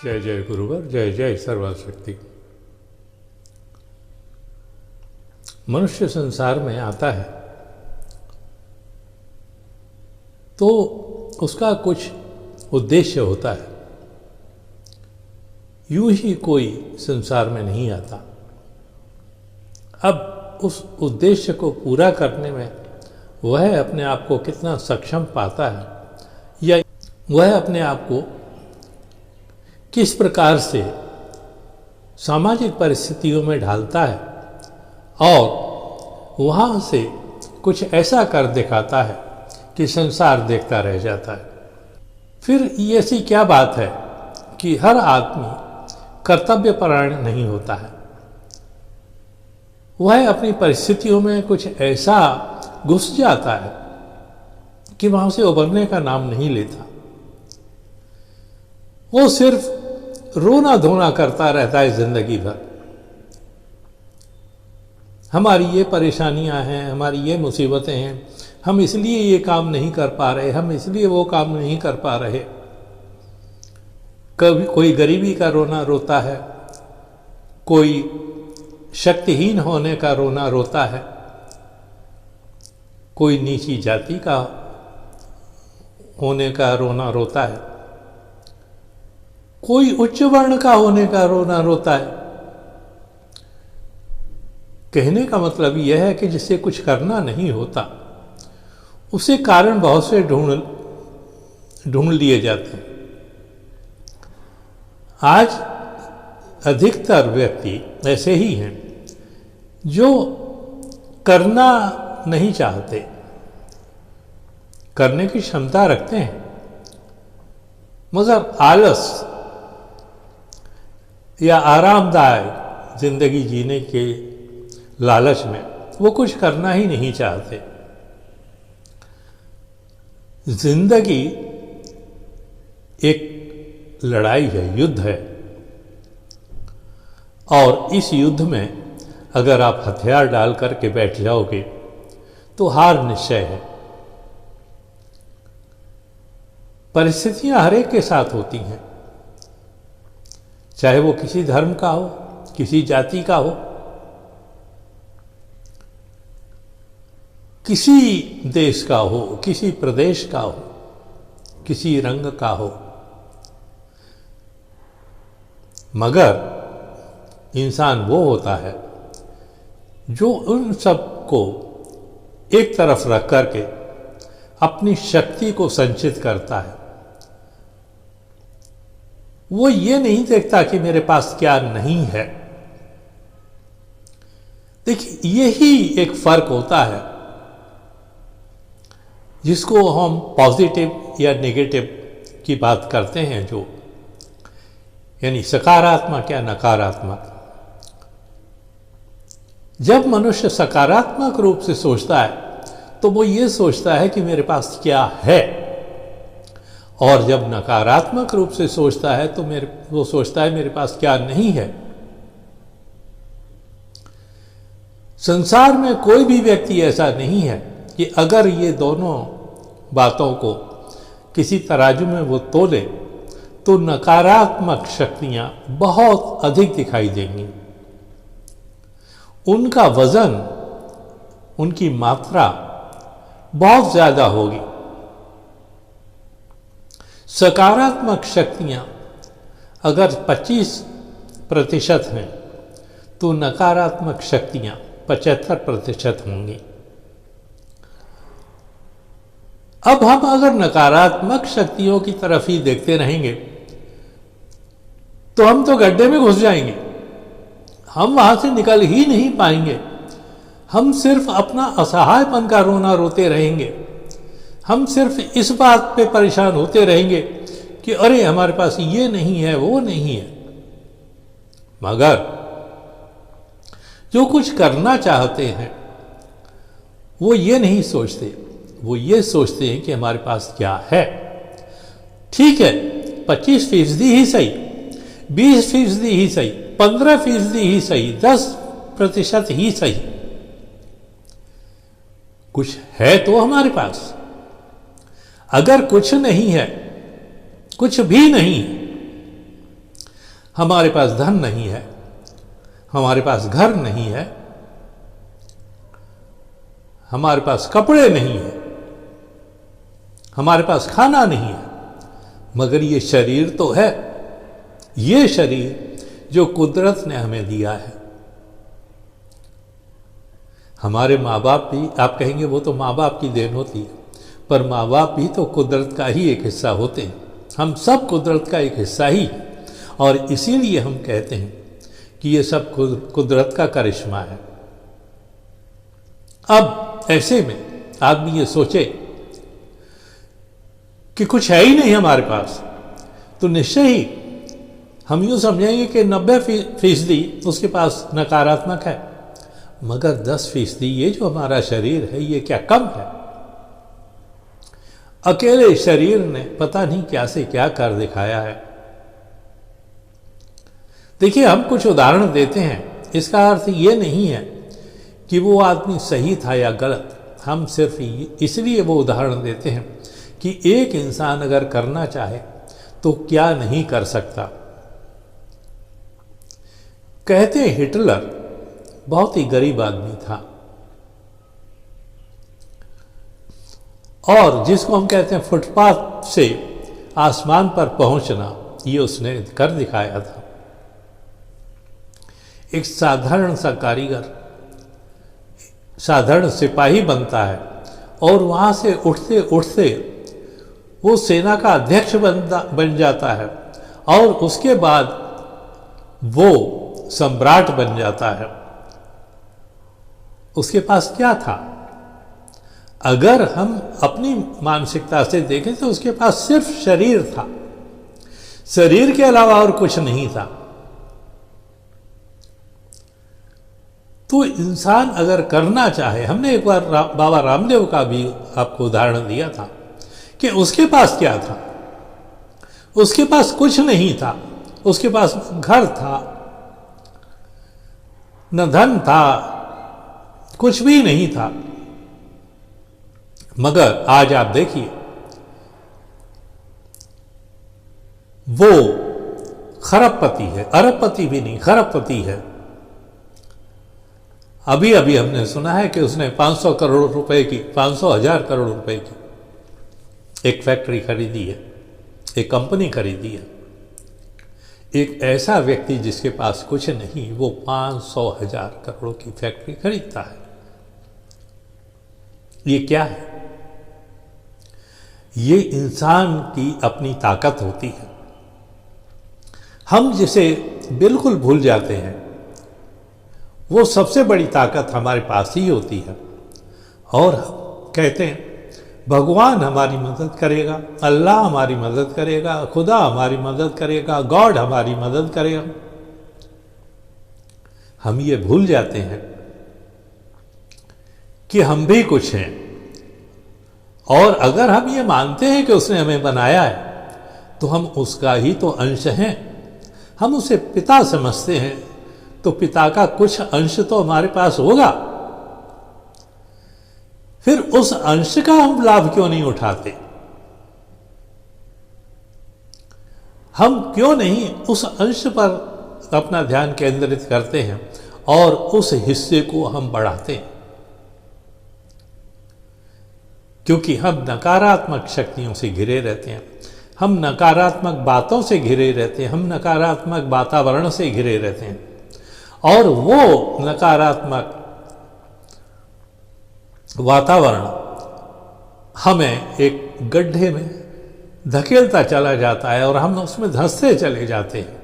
जय जय गुरुवर, जय जय सर्वशक्ति। मनुष्य संसार में आता है तो उसका कुछ उद्देश्य होता है। यूं ही कोई संसार में नहीं आता। अब उस उद्देश्य को पूरा करने में वह अपने आप को कितना सक्षम पाता है या वह अपने आप को किस प्रकार से सामाजिक परिस्थितियों में ढालता है और वहाँ से कुछ ऐसा कर दिखाता है कि संसार देखता रह जाता है। फिर ऐसी क्या बात है कि हर आदमी कर्तव्यपरायण नहीं होता है। वह अपनी परिस्थितियों में कुछ ऐसा घुस जाता है कि वहाँ से उबरने का नाम नहीं लेता। वो सिर्फ रोना धोना करता रहता है जिंदगी भर। हमारी ये परेशानियां हैं, हमारी ये मुसीबतें हैं, हम इसलिए ये काम नहीं कर पा रहे, हम इसलिए वो काम नहीं कर पा रहे। कभी कोई गरीबी का रोना रोता है, कोई शक्तिहीन होने का रोना रोता है, कोई नीची जाति का होने का रोना रोता है, कोई उच्च वर्ण का होने का रोना रोता है। कहने का मतलब यह है कि जिसे कुछ करना नहीं होता उसे कारण बहुत से ढूंढ लिए जाते हैं। आज अधिकतर व्यक्ति ऐसे ही हैं जो करना नहीं चाहते, करने की क्षमता रखते हैं, मगर आलस या आरामदायक जिंदगी जीने के लालच में वो कुछ करना ही नहीं चाहते। जिंदगी एक लड़ाई है, युद्ध है, और इस युद्ध में अगर आप हथियार डाल करके बैठ जाओगे तो हार निश्चय है। परिस्थितियां हर एक के साथ होती हैं, चाहे वो किसी धर्म का हो, किसी जाति का हो, किसी देश का हो, किसी प्रदेश का हो, किसी रंग का हो, मगर इंसान वो होता है जो उन सब को एक तरफ रख करके अपनी शक्ति को संचित करता है। वो ये नहीं देखता कि मेरे पास क्या नहीं है। देखिए, यही एक फर्क होता है जिसको हम पॉजिटिव या नेगेटिव की बात करते हैं, जो यानी सकारात्मक या नकारात्मक। जब मनुष्य सकारात्मक रूप से सोचता है तो वो ये सोचता है कि मेरे पास क्या है, और जब नकारात्मक रूप से सोचता है तो वो सोचता है मेरे पास क्या नहीं है। संसार में कोई भी व्यक्ति ऐसा नहीं है कि अगर ये दोनों बातों को किसी तराजू में वो तोले तो नकारात्मक शक्तियां बहुत अधिक दिखाई देंगी। उनका वजन, उनकी मात्रा बहुत ज्यादा होगी। सकारात्मक शक्तियां अगर 25% हैं तो नकारात्मक शक्तियां 75% होंगी। अब हम अगर नकारात्मक शक्तियों की तरफ ही देखते रहेंगे तो हम तो गड्ढे में घुस जाएंगे, हम वहां से निकल ही नहीं पाएंगे। हम सिर्फ अपना असहायपन का रोना रोते रहेंगे। हम सिर्फ इस बात पे परेशान होते रहेंगे कि अरे हमारे पास ये नहीं है, वो नहीं है। मगर जो कुछ करना चाहते हैं वो ये नहीं सोचते, वो ये सोचते हैं कि हमारे पास क्या है। ठीक है, 25% ही सही, 20% ही सही, 15% ही सही, 10% ही सही, कुछ है तो हमारे पास। अगर कुछ नहीं है, कुछ भी नहीं है, हमारे पास धन नहीं है, हमारे पास घर नहीं है, हमारे पास कपड़े नहीं है, हमारे पास खाना नहीं है, मगर ये शरीर तो है। ये शरीर जो कुदरत ने हमें दिया है। हमारे माँ बाप भी, आप कहेंगे वो तो माँ बाप की देन होती है, पर माँ बाप भी तो कुदरत का ही एक हिस्सा होते हैं। हम सब कुदरत का एक हिस्सा ही है, और इसीलिए हम कहते हैं कि ये सब कुदरत का करिश्मा है। अब ऐसे में आदमी ये सोचे कि कुछ है ही नहीं हमारे पास, तो निश्चय ही हम यूँ समझेंगे कि 90% उसके पास नकारात्मक है, मगर 10% ये जो हमारा शरीर है ये क्या कम है? अकेले शरीर ने पता नहीं क्या से क्या कर दिखाया है। देखिए, हम कुछ उदाहरण देते हैं, इसका अर्थ ये नहीं है कि वो आदमी सही था या गलत। हम सिर्फ इसलिए वो उदाहरण देते हैं कि एक इंसान अगर करना चाहे तो क्या नहीं कर सकता। कहते हैं हिटलर बहुत ही गरीब आदमी था, और जिसको हम कहते हैं फुटपाथ से आसमान पर पहुंचना, ये उसने कर दिखाया था। एक साधारण सा कारीगर साधारण सिपाही बनता है और वहां से उठते उठते वो सेना का अध्यक्ष बन जाता है, और उसके बाद वो सम्राट बन जाता है। उसके पास क्या था? अगर हम अपनी मानसिकता से देखें तो उसके पास सिर्फ शरीर था, शरीर के अलावा और कुछ नहीं था। तो इंसान अगर करना चाहे, हमने एक बार बाबा रामदेव का भी आपको उदाहरण दिया था कि उसके पास क्या था। उसके पास कुछ नहीं था, उसके पास घर था, न धन था, कुछ भी नहीं था। मगर आज आप देखिए, वो खरबपति है, अरबपति भी नहीं, खरबपति है। अभी अभी हमने सुना है कि उसने 500 करोड़ रुपए की, 500,000 करोड़ रुपए की एक फैक्ट्री खरीदी है, एक कंपनी खरीदी है। एक ऐसा व्यक्ति जिसके पास कुछ नहीं, वो 500,000 करोड़ की फैक्ट्री खरीदता है। ये क्या है? ये इंसान की अपनी ताकत होती है। हम जिसे बिल्कुल भूल जाते हैं, वो सबसे बड़ी ताकत हमारे पास ही होती है। और कहते हैं भगवान हमारी मदद करेगा, अल्लाह हमारी मदद करेगा, खुदा हमारी मदद करेगा, गॉड हमारी मदद करेगा। हम ये भूल जाते हैं कि हम भी कुछ हैं, और अगर हम ये मानते हैं कि उसने हमें बनाया है तो हम उसका ही तो अंश हैं। हम उसे पिता समझते हैं तो पिता का कुछ अंश तो हमारे पास होगा। फिर उस अंश का हम लाभ क्यों नहीं उठाते? हम क्यों नहीं उस अंश पर अपना ध्यान केंद्रित करते हैं और उस हिस्से को हम बढ़ाते हैं? क्योंकि हम नकारात्मक शक्तियों से घिरे रहते हैं, हम नकारात्मक बातों से घिरे रहते हैं, हम नकारात्मक वातावरण से घिरे रहते हैं, और वो नकारात्मक वातावरण हमें एक गड्ढे में धकेलता चला जाता है और हम उसमें धंसते चले जाते हैं।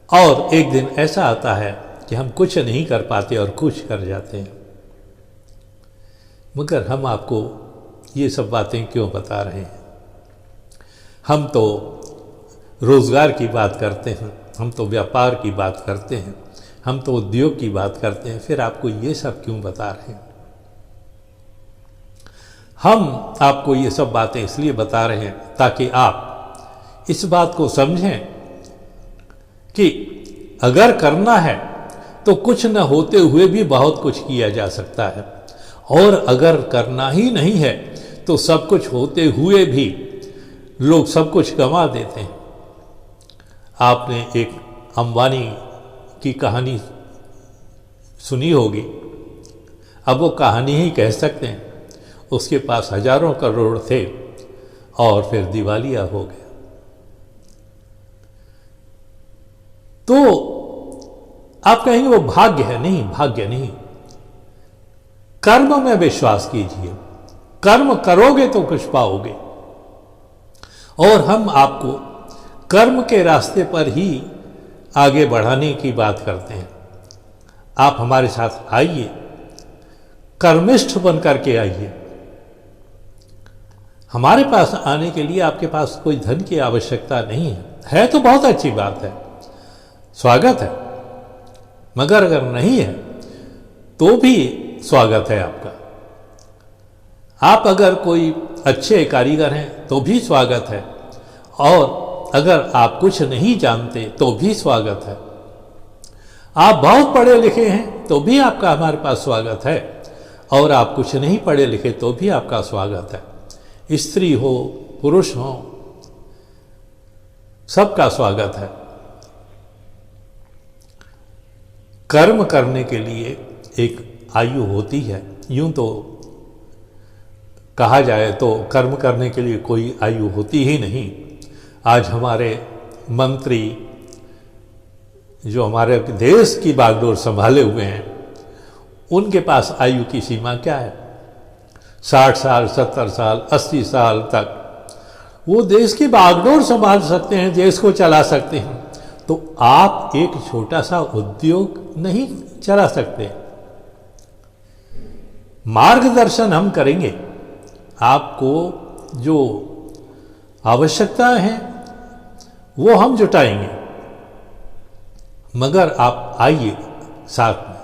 और एक दिन ऐसा आता है कि हम कुछ नहीं कर पाते और कुछ कर जाते हैं। मगर हम आपको ये सब बातें क्यों बता रहे हैं? हम तो रोजगार की बात करते हैं, हम तो व्यापार की बात करते हैं, हम तो उद्योग की बात करते हैं, फिर आपको ये सब क्यों बता रहे हैं? हम आपको ये सब बातें इसलिए बता रहे हैं ताकि आप इस बात को समझें कि अगर करना है तो कुछ न होते हुए भी बहुत कुछ किया जा सकता है, और अगर करना ही नहीं है तो सब कुछ होते हुए भी लोग सब कुछ गंवा देते हैं। आपने एक अंबानी की कहानी सुनी होगी, अब वो कहानी ही कह सकते हैं। उसके पास हजारों करोड़ थे और फिर दिवालिया हो गया। तो आप कहेंगे वो भाग्य है। नहीं, भाग्य नहीं, कर्म में विश्वास कीजिए। कर्म करोगे तो कुछ पाओगे, और हम आपको कर्म के रास्ते पर ही आगे बढ़ाने की बात करते हैं। आप हमारे साथ आइए, कर्मिष्ठ बन करके आइए। हमारे पास आने के लिए आपके पास कोई धन की आवश्यकता नहीं है तो बहुत अच्छी बात है, स्वागत है। मगर अगर नहीं है तो भी स्वागत है आपका। आप अगर कोई अच्छे कारीगर हैं तो भी स्वागत है, और अगर आप कुछ नहीं जानते तो भी स्वागत है। आप बहुत पढ़े लिखे हैं तो भी आपका हमारे पास स्वागत है, और आप कुछ नहीं पढ़े लिखे तो भी आपका स्वागत है। स्त्री हो पुरुष हो, सबका स्वागत है। कर्म करने के लिए एक आयु होती है। यूं तो कहा जाए तो कर्म करने के लिए कोई आयु होती ही नहीं। आज हमारे मंत्री जो हमारे देश की बागडोर संभाले हुए हैं, उनके पास आयु की सीमा क्या है? 60 साल, 70 साल, 80 साल तक वो देश की बागडोर संभाल सकते हैं, देश को चला सकते हैं। तो आप एक छोटा सा उद्योग नहीं चला सकते? मार्गदर्शन हम करेंगे, आपको जो आवश्यकता है वो हम जुटाएंगे, मगर आप आइए साथ में।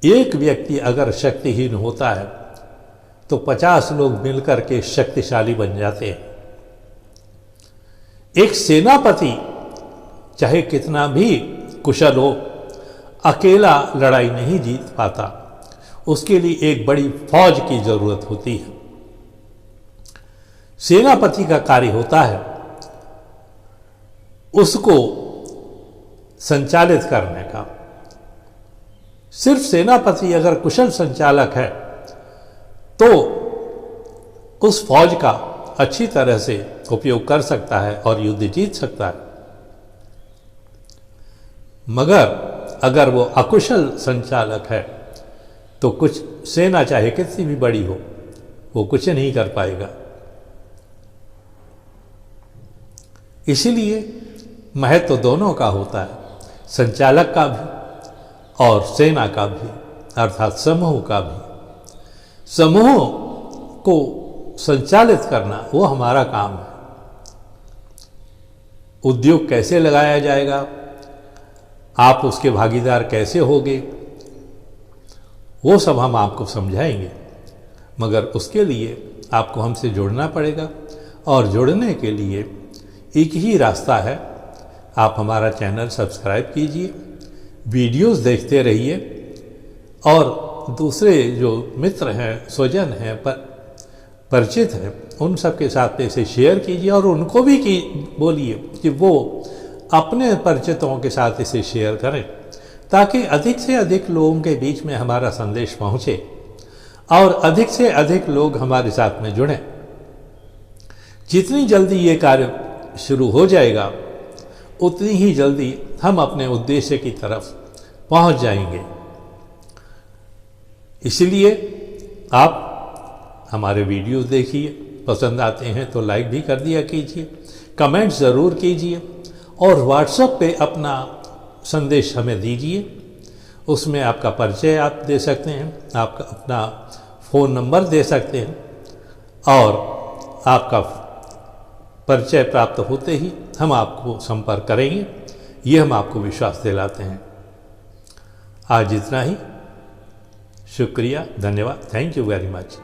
एक व्यक्ति अगर शक्तिहीन होता है तो 50 लोग मिलकर के शक्तिशाली बन जाते हैं। एक सेनापति चाहे कितना भी कुशल हो, अकेला लड़ाई नहीं जीत पाता। उसके लिए एक बड़ी फौज की जरूरत होती है। सेनापति का कार्य होता है उसको संचालित करने का। सिर्फ सेनापति अगर कुशल संचालक है तो उस फौज का अच्छी तरह से उपयोग कर सकता है और युद्ध जीत सकता है। मगर अगर वो अकुशल संचालक है तो कुछ सेना चाहे कितनी भी बड़ी हो, वो कुछ नहीं कर पाएगा। इसीलिए महत्व तो दोनों का होता है, संचालक का भी और सेना का भी, अर्थात समूह का भी। समूह को संचालित करना वो हमारा काम है। उद्योग कैसे लगाया जाएगा, आप उसके भागीदार कैसे होगे, वो सब हम आपको समझाएंगे। मगर उसके लिए आपको हमसे जुड़ना पड़ेगा, और जुड़ने के लिए एक ही रास्ता है, आप हमारा चैनल सब्सक्राइब कीजिए, वीडियोस देखते रहिए, और दूसरे जो मित्र हैं, स्वजन हैं, परिचित हैं, उन सब के साथ इसे शेयर कीजिए, और उनको भी बोलिए कि वो अपने परिचितों के साथ इसे शेयर करें, ताकि अधिक से अधिक लोगों के बीच में हमारा संदेश पहुंचे और अधिक से अधिक लोग हमारे साथ में जुड़ें। जितनी जल्दी ये कार्य शुरू हो जाएगा, उतनी ही जल्दी हम अपने उद्देश्य की तरफ पहुंच जाएंगे। इसलिए आप हमारे वीडियोस देखिए, पसंद आते हैं तो लाइक भी कर दिया कीजिए, कमेंट ज़रूर कीजिए, और व्हाट्सएप पे अपना संदेश हमें दीजिए। उसमें आपका परिचय आप दे सकते हैं, आपका अपना फ़ोन नंबर दे सकते हैं, और आपका परिचय प्राप्त होते ही हम आपको संपर्क करेंगे। ये हम आपको विश्वास दिलाते हैं। आज इतना ही। शुक्रिया, धन्यवाद, थैंक यू वेरी मच।